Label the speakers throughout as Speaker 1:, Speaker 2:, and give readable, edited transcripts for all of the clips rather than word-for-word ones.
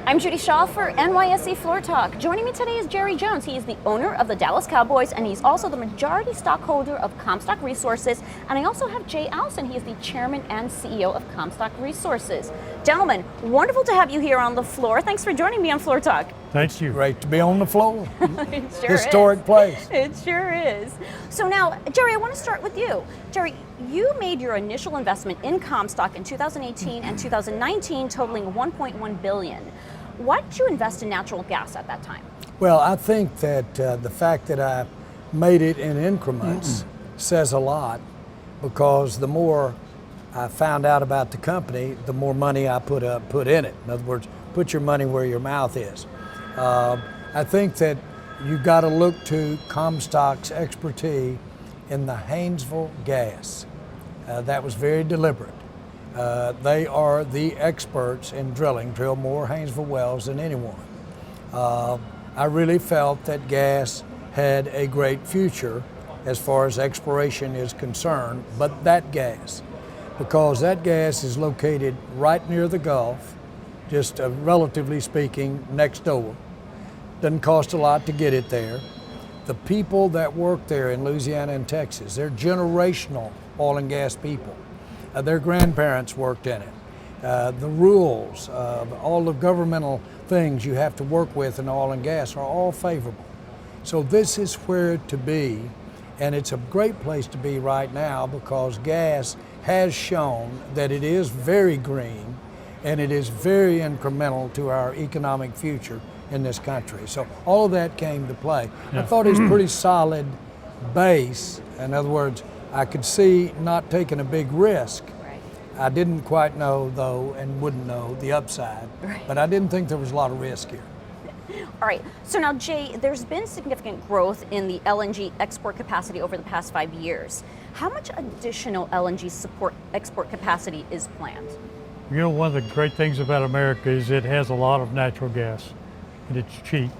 Speaker 1: I'm Judy Shaw for NYSE Floor Talk. Joining me today is Jerry Jones. He is the owner of the Dallas Cowboys, and he's also the majority stockholder of Comstock Resources. And I also have Jay Allison. He is the chairman and CEO of Comstock Resources. Gentlemen, wonderful to have you here on the floor. Thanks for joining me on Floor Talk.
Speaker 2: Thank you.
Speaker 3: Great to be on the floor.
Speaker 1: It sure
Speaker 3: Historic
Speaker 1: is.
Speaker 3: place.
Speaker 1: It sure is. So now, Jerry, I want to start with you. Jerry, you made your initial investment in Comstock in 2018 and 2019, totaling $1.1 billion. Why did you invest in natural gas at that time?
Speaker 3: Well, I think that the fact that I made it in increments says a lot, because the more I found out about the company, the more money I put in it. In other words, put your money where your mouth is. I think that you've got to look to Comstock's expertise in the Haynesville gas. That was very deliberate. They are the experts in drilling, drill more Haynesville wells than anyone. I really felt that gas had a great future as far as exploration is concerned, but that gas, because that gas is located right near the Gulf, just relatively speaking, next door. Doesn't cost a lot to get it there. The people that work there in Louisiana and Texas, they're generational oil and gas people. Their grandparents worked in it. The rules, all the governmental things you have to work with in oil and gas are all favorable. So this is where to be, and it's a great place to be right now, because gas has shown that it is very green and it is very incremental to our economic future in this country. So all of that came to play.
Speaker 2: Yeah.
Speaker 3: I thought it was a pretty solid base. In other words, I could see not taking a big risk.
Speaker 1: Right.
Speaker 3: I didn't quite know, though, and wouldn't know the upside,
Speaker 1: Right.
Speaker 3: but I didn't think there was a lot of risk here.
Speaker 1: All right, so now Jay, there's been significant growth in the LNG export capacity over the past 5 years. How much additional LNG export capacity is planned?
Speaker 2: You know, one of the great things about America is it has a lot of natural gas, and it's cheap.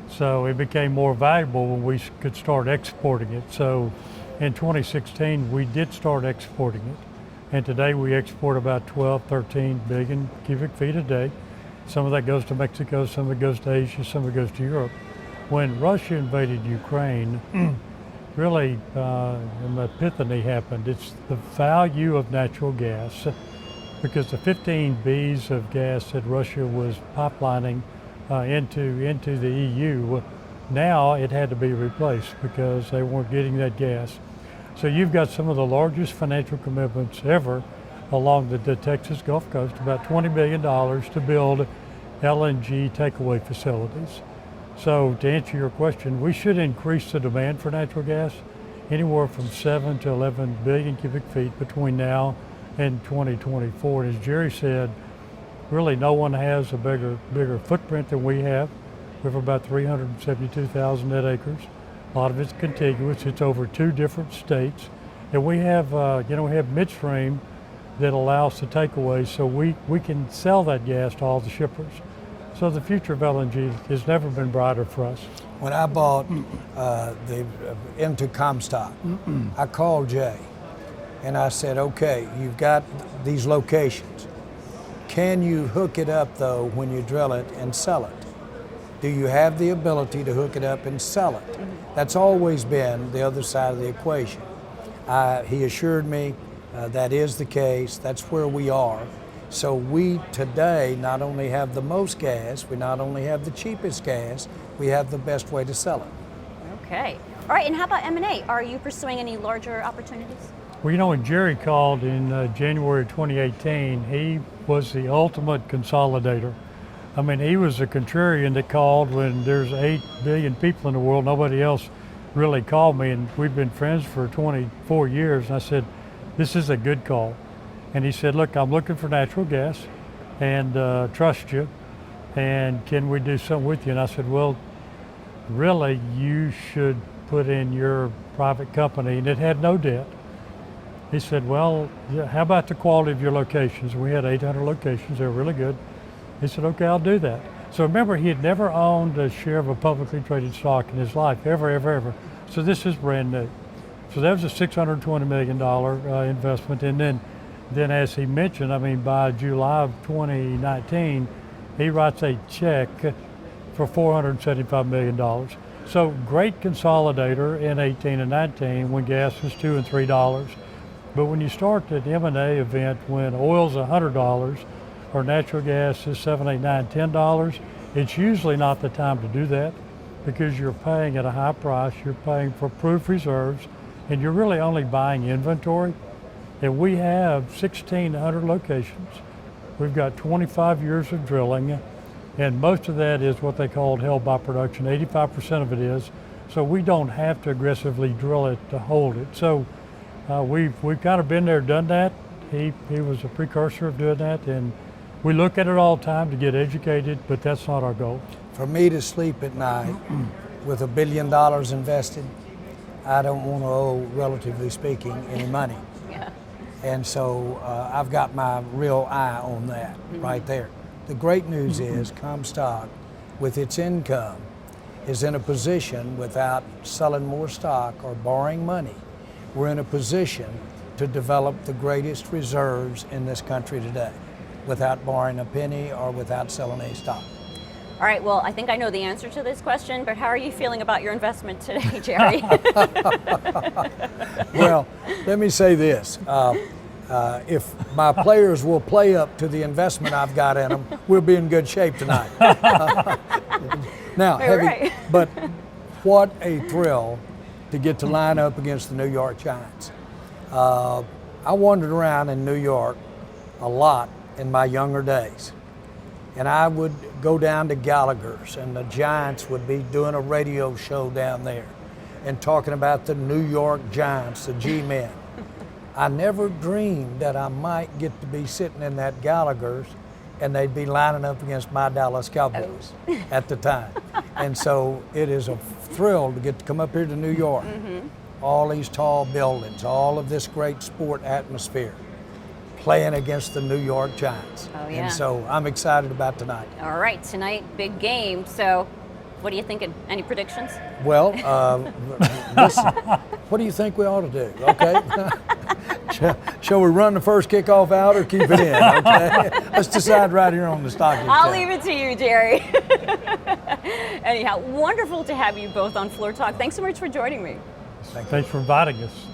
Speaker 2: So it became more valuable when we could start exporting it. So in 2016, we did start exporting it. And today we export about 12, 13 billion cubic feet a day. Some of that goes to Mexico, some of it goes to Asia, some of it goes to Europe. When Russia invaded Ukraine, really an epiphany happened. It's the value of natural gas, because the 15 Bs of gas that Russia was pipelining into the EU, now it had to be replaced because they weren't getting that gas. So you've got some of the largest financial commitments ever along the Texas Gulf Coast, about $20 billion to build LNG takeaway facilities. So to answer your question, we should increase the demand for natural gas anywhere from 7 to 11 billion cubic feet between now and 2024. And as Jerry said, really no one has a bigger footprint than we have. We have about 372,000 net acres. A lot of it's contiguous. It's over 2 different states. And we have, we have midstream that allows the takeaway, so we can sell that gas to all the shippers. So the future of LNG has never been brighter for us.
Speaker 3: When I bought into Comstock, I called Jay and I said, okay, you've got these locations. Can you hook it up, though, when you drill it and sell it? Do you have the ability to hook it up and sell it? That's always been the other side of the equation. He assured me that is the case. That's where we are. So we today not only have the most gas, we not only have the cheapest gas, we have the best way to sell it.
Speaker 1: Okay. All right, and how about M&A? Are you pursuing any larger opportunities?
Speaker 2: Well, you know, when Jerry called in January 2018, he was the ultimate consolidator. I mean, he was a contrarian that called when there's 8 billion people in the world. Nobody else really called me, and we've been friends for 24 years. And I said, this is a good call. And he said, look, I'm looking for natural gas and trust you, and can we do something with you? And I said, well, really, you should put in your private company, and it had no debt. He said, well, how about the quality of your locations? We had 800 locations, they were really good. He said, okay, I'll do that. So remember, he had never owned a share of a publicly traded stock in his life, ever. So this is brand new. So that was a $620 million investment. And then as he mentioned, I mean, by July of 2019, he writes a check for $475 million. So great consolidator in 18 and 19 when gas was $2 and $3. But when you start an M&A event when oil's $100 or natural gas is $7, $8, $9, $10, it's usually not the time to do that because you're paying at a high price, you're paying for proved reserves, and you're really only buying inventory. And we have 1,600 locations. We've got 25 years of drilling, and most of that is what they call held by production. 85% of it is. So we don't have to aggressively drill it to hold it. So we've kind of been there, done that. He was a precursor of doing that, and we look at it all the time to get educated, but that's not our goal.
Speaker 3: For me to sleep at night with $1 billion invested, I don't want to owe, relatively speaking, any money.
Speaker 1: Yeah.
Speaker 3: And so I've got my real eye on that right there. The great news is Comstock, with its income, is in a position without selling more stock or borrowing money. We're in a position to develop the greatest reserves in this country today without borrowing a penny or without selling any stock.
Speaker 1: All right, well, I think I know the answer to this question, but how are you feeling about your investment today, Jerry?
Speaker 3: Well, let me say this. If my players will play up to the investment I've got in them, we'll be in good shape tonight. Now,
Speaker 1: Right.
Speaker 3: but what a thrill to get to line up against the New York Giants. I wandered around in New York a lot in my younger days. And I would go down to Gallagher's, and the Giants would be doing a radio show down there and talking about the New York Giants, the G-men. I never dreamed that I might get to be sitting in that Gallagher's and they'd be lining up against my Dallas Cowboys at the time. And so it is a thrill to get to come up here to New York. All these tall buildings, all of this great sport atmosphere, playing against the New York Giants.
Speaker 1: Oh, yeah.
Speaker 3: And so I'm excited about tonight.
Speaker 1: All right, tonight, big game. So what are you thinking? Any predictions?
Speaker 3: Well, listen, what do you think we ought to do? Okay. Shall we run the first kickoff out or keep it in? Okay. Let's decide right here on the stock exchange.
Speaker 1: I'll leave it to you, Jerry. Anyhow, wonderful to have you both on Floor Talk. Thanks so much for joining me.
Speaker 2: Thanks for inviting us.